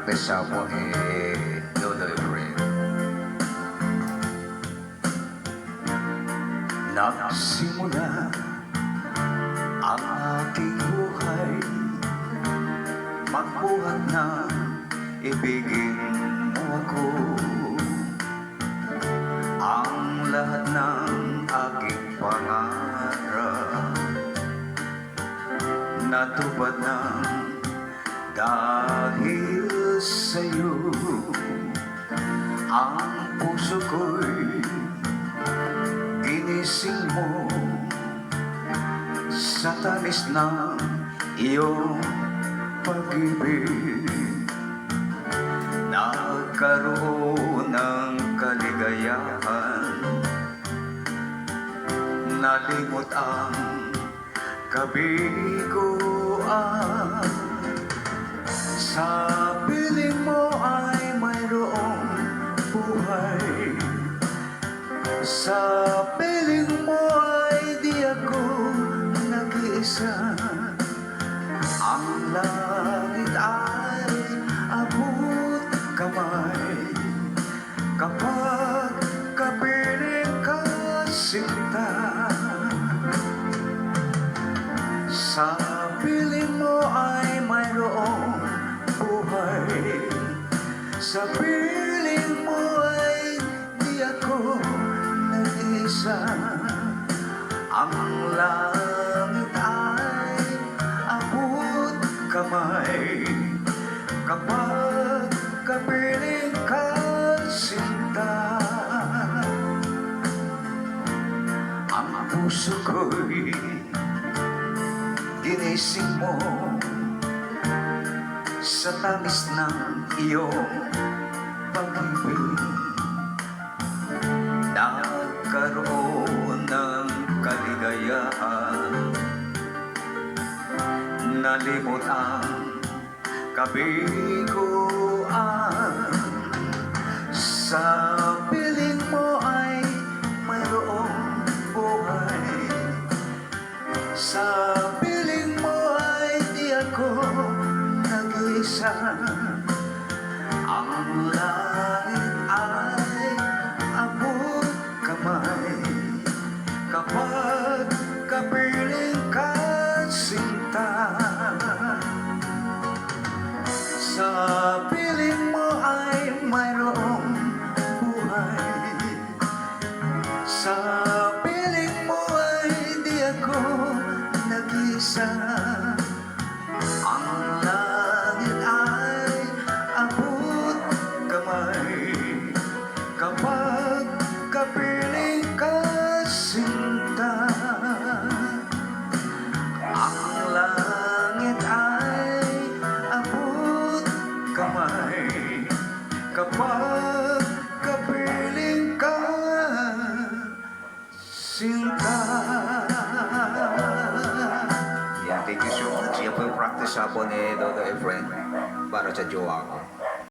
practice ako Dodo Efren. Nagsimula ang aking buhay, magbuhat na ibigin mo ako. Ang lahat ng aking pangarap natupad na dahil sa'yo. Ang puso ko'y ginising mo sa tamis ng iyong pag-ibig. Nagkaroon ng kaligayahan, nalimot ang kabiguan. Sa piling mo ay mayroong buhay, sa piling mo ay di ako nag-iisa. Ang langit ay abot kamay kapag kapiling ka, sinta. Sa piling mo ay mayroong buhay, sa piling mo ay di ako nag-isa. Ang langit ay abot kamay kapag kapiling ka, sinta. Ang puso ko'y ginising mo sa tamis ng iyong pag-ibig. Nagkaroon ng kaligayahan, nalimot ang kabiguan. Sa piling mo ay mayroong buhay, sa piling mo ay di ako nag-iisa. Ang langit ay abot kamay kapag kapiling ka, sinta. Sa piling mo ay mayroong buhay, sa piling mo ay di ako nag-isa. Ang langit ay abot kamay kapag kapiling ka, sinta. Ang langit ay abot kamay kapag kapiling ka, sinta. Yeah, thank you so much. Yan po yung practice hapon ni Dodo Efren para sa jowa ko.